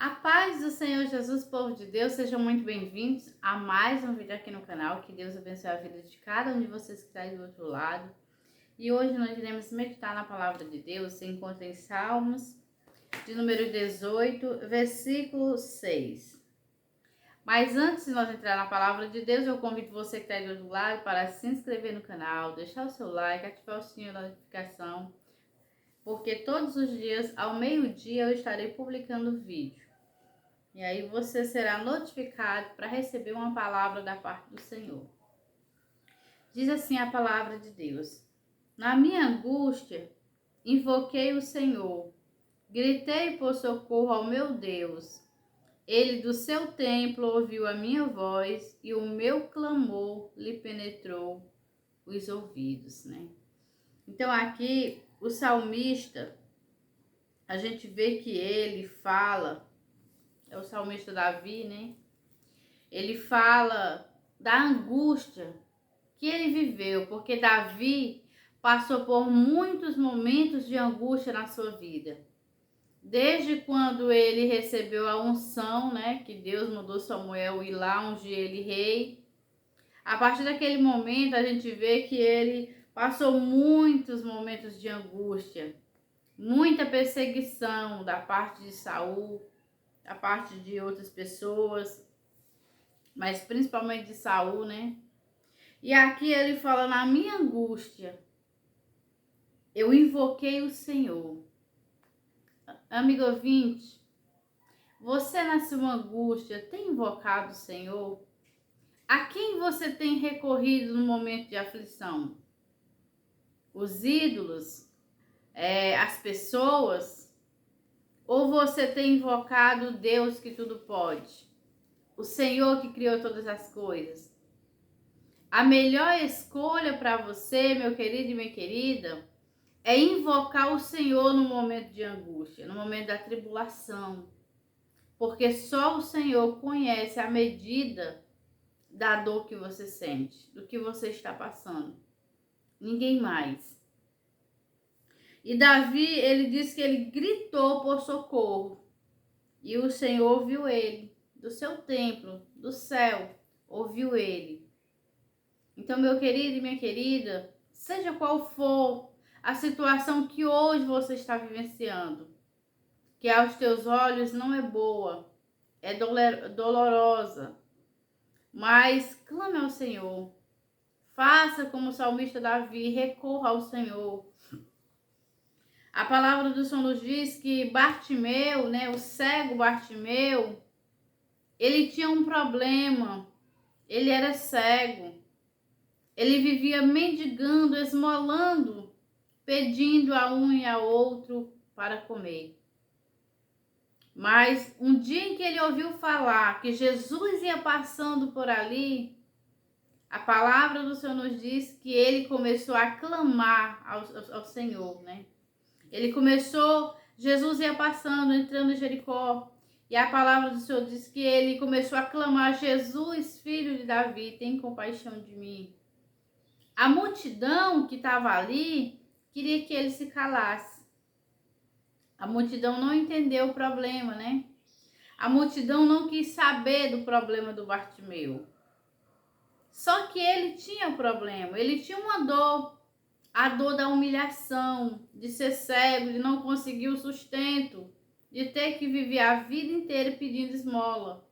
A paz do Senhor Jesus, povo de Deus, sejam muito bem-vindos a mais um vídeo aqui no canal. Que Deus abençoe a vida de cada um de vocês que está aí do outro lado. E hoje nós iremos meditar na palavra de Deus. Se encontra em Salmos, de número 18, versículo 6. Mas antes de nós entrar na palavra de Deus, eu convido você que está aí do outro lado para se inscrever no canal, deixar o seu like, ativar o sininho da notificação, porque todos os dias, ao meio-dia, eu estarei publicando vídeo. E aí você será notificado para receber uma palavra da parte do Senhor. Diz assim a palavra de Deus: Na minha angústia, invoquei o Senhor, gritei por socorro ao meu Deus. Ele do seu templo ouviu a minha voz e o meu clamor lhe penetrou os ouvidos, né? Então aqui o salmista, a gente vê que ele fala, é o salmista Davi, né? Ele fala da angústia que ele viveu, porque Davi passou por muitos momentos de angústia na sua vida. Desde quando ele recebeu a unção, né, que Deus mandou Samuel ir lá ungir ele rei. A partir daquele momento a gente vê que ele passou muitos momentos de angústia, muita perseguição da parte de Saul, da parte de outras pessoas, mas principalmente de Saul, né? E aqui ele fala: na minha angústia, eu invoquei o Senhor. Amigo ouvinte, você na sua angústia tem invocado o Senhor? A quem você tem recorrido no momento de aflição? Os ídolos? As pessoas? Ou você tem invocado o Deus que tudo pode? O Senhor que criou todas as coisas? A melhor escolha para você, meu querido e minha querida, é invocar o Senhor no momento de angústia, no momento da tribulação. Porque só o Senhor conhece a medida da dor que você sente, do que você está passando. Ninguém mais. E Davi, ele diz que ele gritou por socorro. E o Senhor ouviu ele, do seu templo, do céu, ouviu ele. Então, meu querido e minha querida, seja qual for a situação que hoje você está vivenciando, que aos teus olhos não é boa, é dolorosa, mas clame ao Senhor. Faça como o salmista Davi, recorra ao Senhor. A palavra do Senhor nos diz que Bartimeu, né, o cego Bartimeu, ele tinha um problema, ele era cego. Ele vivia mendigando, esmolando, pedindo a um e a outro para comer. Mas um dia em que ele ouviu falar que Jesus ia passando por ali, a palavra do Senhor nos diz que ele começou a clamar ao Senhor, né? Jesus ia passando, entrando em Jericó, e a palavra do Senhor diz que ele começou a clamar: Jesus, filho de Davi, tem compaixão de mim. A multidão que estava ali queria que ele se calasse. A multidão não entendeu o problema, né? A multidão não quis saber do problema do Bartimeu. Só que ele tinha um problema, ele tinha uma dor. A dor da humilhação, de ser cego, de não conseguir o sustento, de ter que viver a vida inteira pedindo esmola.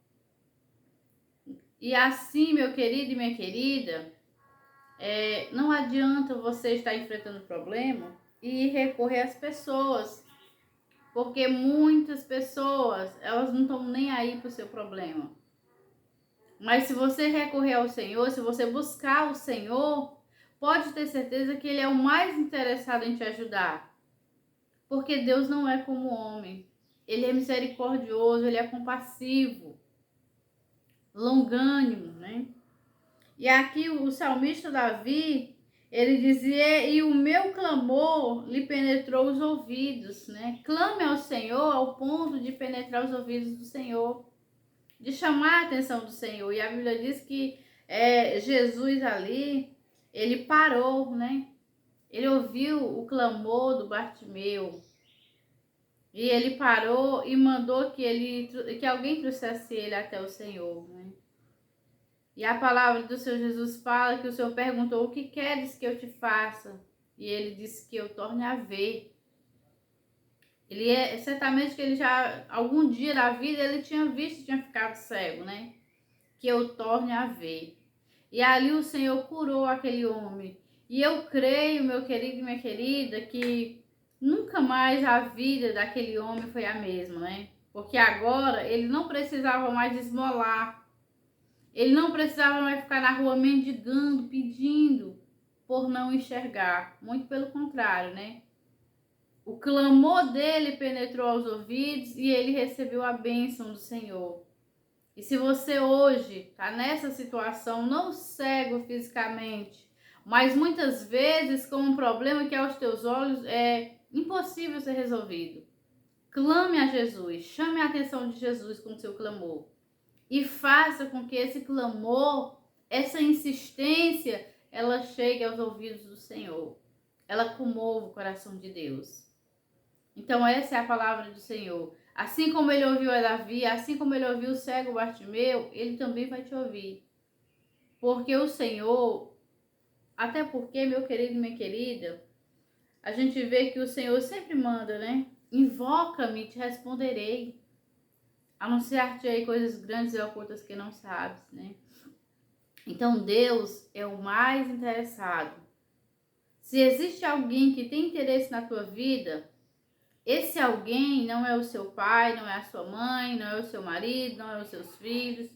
E assim, meu querido e minha querida, não adianta você estar enfrentando problema e recorrer às pessoas, porque muitas pessoas, elas não estão nem aí para o seu problema. Mas se você recorrer ao Senhor, se você buscar o Senhor, pode ter certeza que Ele é o mais interessado em te ajudar. Porque Deus não é como o homem. Ele é misericordioso, Ele é compassivo, longânimo, né? E aqui o salmista Davi, ele dizia: e o meu clamor lhe penetrou os ouvidos, né? Clame ao Senhor ao ponto de penetrar os ouvidos do Senhor, de chamar a atenção do Senhor. E a Bíblia diz que Jesus ali, ele parou, né? Ele ouviu o clamor do Bartimeu. E ele parou e mandou que alguém trouxesse ele até o Senhor, né? E a palavra do Senhor Jesus fala que o Senhor perguntou: o que queres que eu te faça? E ele disse que eu torne a ver. Certamente que ele já, algum dia da vida, ele tinha visto, tinha ficado cego, né? Que eu torne a ver. E ali o Senhor curou aquele homem. E eu creio, meu querido e minha querida, que nunca mais a vida daquele homem foi a mesma, né? Porque agora ele não precisava mais esmolar. Ele não precisava mais ficar na rua mendigando, pedindo por não enxergar. Muito pelo contrário, né? O clamor dele penetrou aos ouvidos e ele recebeu a bênção do Senhor. E se você hoje está nessa situação, não cego fisicamente, mas muitas vezes com um problema que aos teus olhos é impossível ser resolvido, clame a Jesus, chame a atenção de Jesus com o seu clamor e faça com que esse clamor, essa insistência, ela chegue aos ouvidos do Senhor. Ela comova o coração de Deus. Então essa é a palavra do Senhor. Assim como ele ouviu a Davi, assim como ele ouviu o cego Bartimeu, ele também vai te ouvir. Porque o Senhor, até porque, meu querido e minha querida, a gente vê que o Senhor sempre manda, né? Invoca-me, te responderei. Anunciar-te aí coisas grandes e ocultas que não sabes, né? Então Deus é o mais interessado. Se existe alguém que tem interesse na tua vida, esse alguém não é o seu pai, não é a sua mãe, não é o seu marido, não é os seus filhos,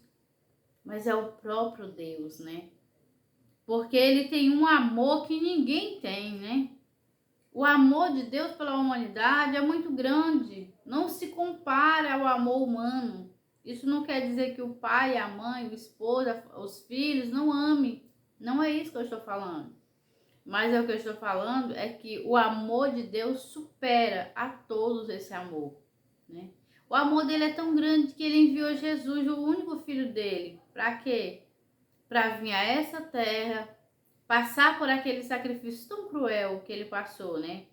mas é o próprio Deus, né? Porque ele tem um amor que ninguém tem, né? O amor de Deus pela humanidade é muito grande, não se compara ao amor humano. Isso não quer dizer que o pai, a mãe, o esposo, os filhos não amem. Não é isso que eu estou falando. Mas o que eu estou falando é que o amor de Deus supera a todos esse amor, né? O amor dele é tão grande que ele enviou Jesus, o único filho dele. Para quê? Para vir a essa terra, passar por aquele sacrifício tão cruel que ele passou, né?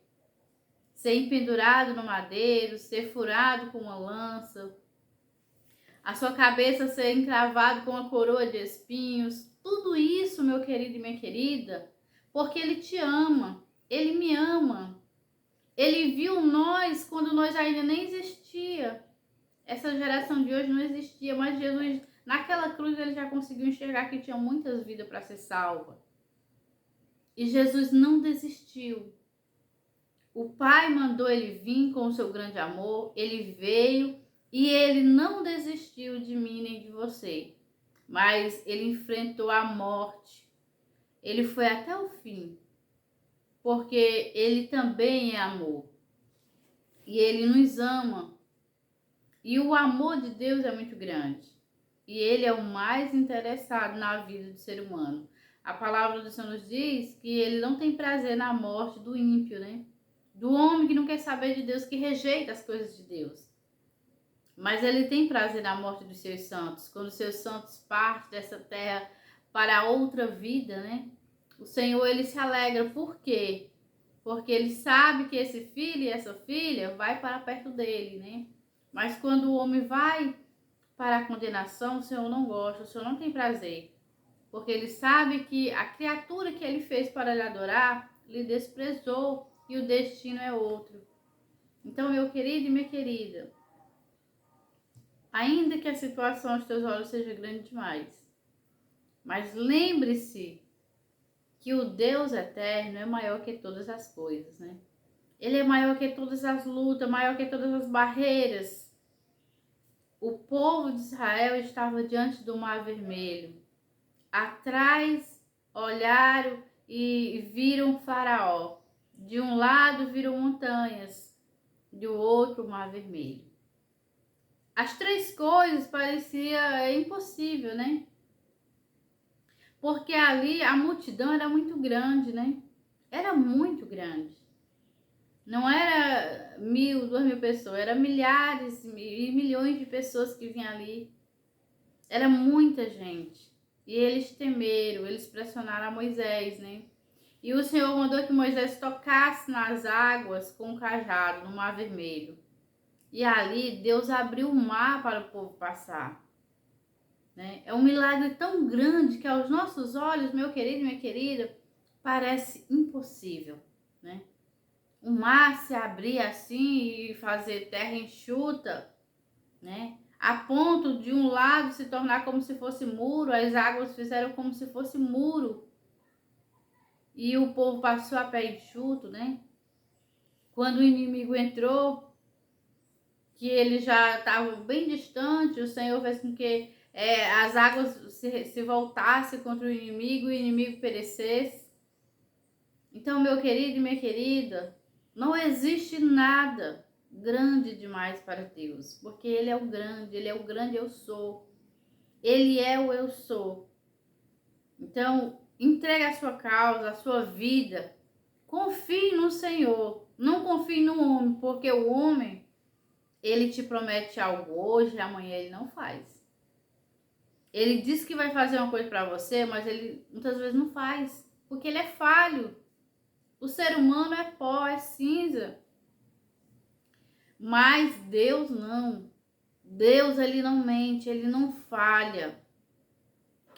Ser empendurado no madeiro, ser furado com uma lança, a sua cabeça ser encravada com uma coroa de espinhos. Tudo isso, meu querido e minha querida, porque ele te ama, ele me ama. Ele viu nós quando nós ainda nem existia. Essa geração de hoje não existia, mas Jesus, naquela cruz, ele já conseguiu enxergar que tinha muitas vidas para ser salva. E Jesus não desistiu. O Pai mandou ele vir com o seu grande amor, ele veio e ele não desistiu de mim nem de você, mas ele enfrentou a morte. Ele foi até o fim, porque ele também é amor. E ele nos ama. E o amor de Deus é muito grande. E ele é o mais interessado na vida do ser humano. A palavra do Senhor nos diz que ele não tem prazer na morte do ímpio, né? Do homem que não quer saber de Deus, que rejeita as coisas de Deus. Mas ele tem prazer na morte dos seus santos. Quando os seus santos partem dessa terra para outra vida, né? O Senhor, ele se alegra. Por quê? Porque ele sabe que esse filho e essa filha vai para perto dele, né? Mas quando o homem vai para a condenação, o Senhor não gosta, o Senhor não tem prazer. Porque ele sabe que a criatura que ele fez para lhe adorar, lhe desprezou e o destino é outro. Então, meu querido e minha querida, ainda que a situação aos teus olhos seja grande demais, mas lembre-se que o Deus eterno é maior que todas as coisas, né? Ele é maior que todas as lutas, maior que todas as barreiras. O povo de Israel estava diante do Mar Vermelho. Atrás olharam e viram Faraó. De um lado viram montanhas, do outro o Mar Vermelho. As três coisas pareciam impossível, né? Porque ali a multidão era muito grande, né? Era muito grande. Não era 1.000, 2.000 pessoas, era milhares e milhões de pessoas que vinham ali. Era muita gente. E eles temeram, eles pressionaram a Moisés, né? E o Senhor mandou que Moisés tocasse nas águas com o cajado, no Mar Vermelho. E ali Deus abriu o mar para o povo passar, né? É um milagre tão grande que aos nossos olhos, meu querido e minha querida, parece impossível, né? O mar se abrir assim e fazer terra enxuta, né? A ponto de um lado se tornar como se fosse muro, as águas fizeram como se fosse muro. E o povo passou a pé enxuto, né? Quando o inimigo entrou, que eles já estavam bem distantes, o Senhor fez com que as águas se voltassem contra o inimigo perecesse. Então, meu querido e minha querida, não existe nada grande demais para Deus, porque Ele é o grande eu sou. Ele é o eu sou. Então, entregue a sua causa, a sua vida. Confie no Senhor. Não confie no homem, porque o homem, ele te promete algo hoje, amanhã ele não faz. Ele diz que vai fazer uma coisa para você, mas ele muitas vezes não faz, porque ele é falho. O ser humano é pó, é cinza. Mas Deus não. Deus, ele não mente, ele não falha.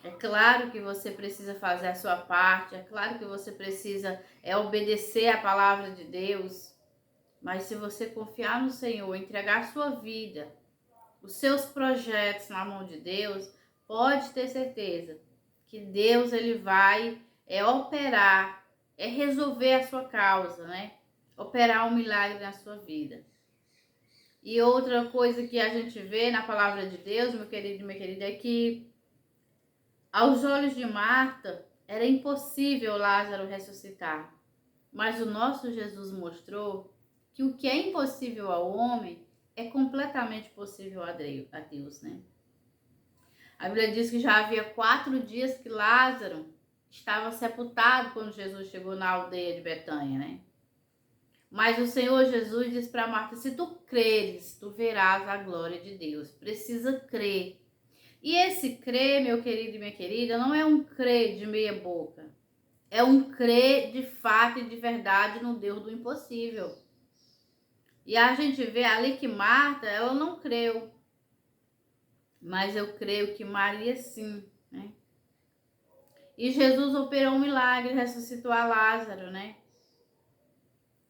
É claro que você precisa fazer a sua parte, é claro que você precisa obedecer a palavra de Deus. Mas se você confiar no Senhor, entregar a sua vida, os seus projetos na mão de Deus, pode ter certeza que Deus ele vai operar, resolver a sua causa, né? Operar um milagre na sua vida. E outra coisa que a gente vê na palavra de Deus, meu querido e minha querida, é que aos olhos de Marta era impossível Lázaro ressuscitar. Mas o nosso Jesus mostrou que o que é impossível ao homem é completamente possível a Deus, né? A Bíblia diz que já havia 4 dias que Lázaro estava sepultado quando Jesus chegou na aldeia de Betânia, né? Mas o Senhor Jesus disse para Marta, se tu creres, tu verás a glória de Deus. Precisa crer. E esse crer, meu querido e minha querida, não é um crer de meia boca. É um crer de fato e de verdade no Deus do impossível. E a gente vê ali que Marta, ela não creu. Mas eu creio que Maria sim, né? E Jesus operou um milagre, ressuscitou a Lázaro, né?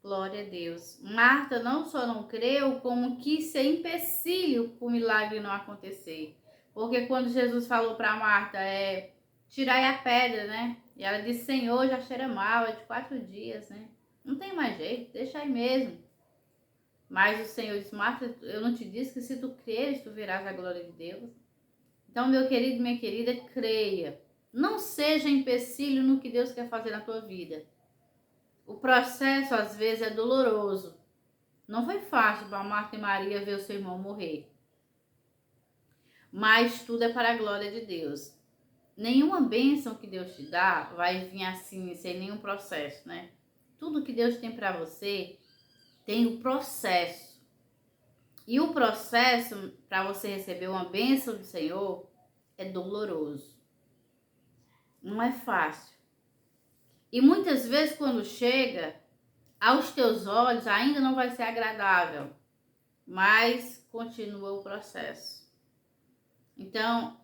Glória a Deus. Marta não só não creu, como quis ser empecilho para o milagre não acontecer. Porque quando Jesus falou para Marta, tirai a pedra, né? E ela disse, Senhor, já cheira mal, é de 4 dias, né? Não tem mais jeito, deixa aí mesmo. Mas o Senhor disse, Marta, eu não te disse que se tu creres, tu verás a glória de Deus? Então, meu querido, minha querida, creia. Não seja empecilho no que Deus quer fazer na tua vida. O processo, às vezes, é doloroso. Não foi fácil para Marta e Maria ver o seu irmão morrer. Mas tudo é para a glória de Deus. Nenhuma bênção que Deus te dá vai vir assim, sem nenhum processo, né? Tudo que Deus tem para você tem o processo. E o processo para você receber uma bênção do Senhor é doloroso. Não é fácil. E muitas vezes quando chega, aos teus olhos ainda não vai ser agradável, mas continua o processo. Então,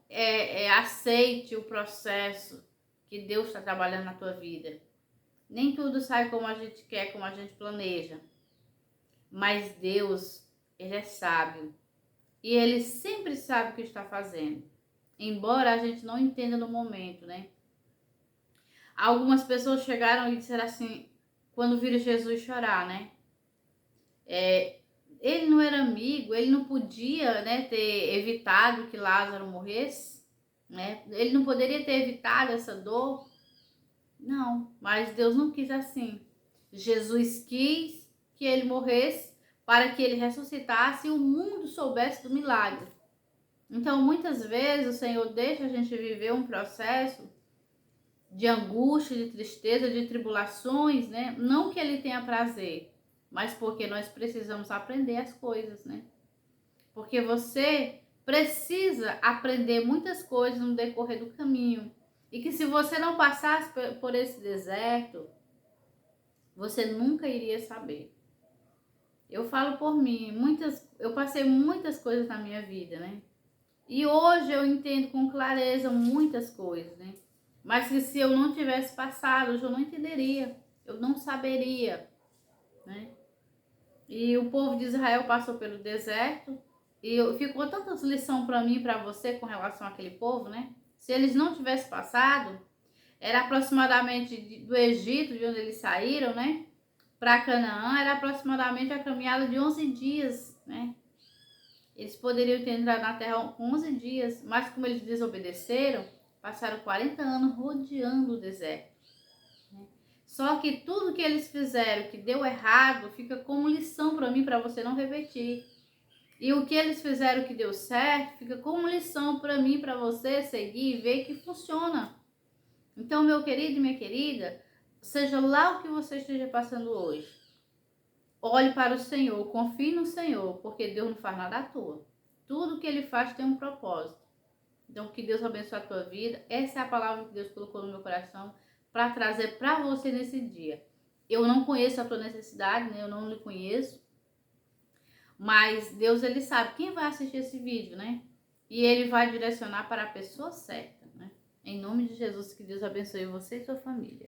aceite o processo que Deus está trabalhando na tua vida. Nem tudo sai como a gente quer, como a gente planeja. Mas Deus, Ele é sábio. E Ele sempre sabe o que está fazendo. Embora a gente não entenda no momento, né? Algumas pessoas chegaram e disseram assim, quando viram Jesus chorar, né? Ele não era amigo, ele não podia, né, ter evitado que Lázaro morresse, né? Ele não poderia ter evitado essa dor. Não, mas Deus não quis assim. Jesus quis que ele morresse para que ele ressuscitasse e o mundo soubesse do milagre. Então, muitas vezes o Senhor deixa a gente viver um processo de angústia, de tristeza, de tribulações, né? Não que ele tenha prazer, mas porque nós precisamos aprender as coisas, né? Porque você precisa aprender muitas coisas no decorrer do caminho. E que se você não passasse por esse deserto, você nunca iria saber. Eu falo por mim, eu passei muitas coisas na minha vida, né? E hoje eu entendo com clareza muitas coisas, né? Mas que se eu não tivesse passado, hoje eu não entenderia, eu não saberia, né? E o povo de Israel passou pelo deserto e ficou tantas lições para mim e para você com relação àquele povo, né? Se eles não tivessem passado, era aproximadamente do Egito, de onde eles saíram, né? Para Canaã, era aproximadamente a caminhada de 11 dias, né? Eles poderiam ter entrado na terra com 11 dias, mas como eles desobedeceram, passaram 40 anos rodeando o deserto. Só que tudo que eles fizeram que deu errado fica como lição para mim, para você não repetir. E o que eles fizeram que deu certo fica como lição para mim, para você seguir e ver que funciona. Então, meu querido e minha querida, seja lá o que você esteja passando hoje, olhe para o Senhor, confie no Senhor, porque Deus não faz nada à toa. Tudo que Ele faz tem um propósito. Então, que Deus abençoe a tua vida. Essa é a palavra que Deus colocou no meu coração para trazer para você nesse dia. Eu não conheço a tua necessidade, né? Eu não lhe conheço. Mas Deus, Ele sabe quem vai assistir esse vídeo, né? E Ele vai direcionar para a pessoa certa, né? Em nome de Jesus, que Deus abençoe você e sua família.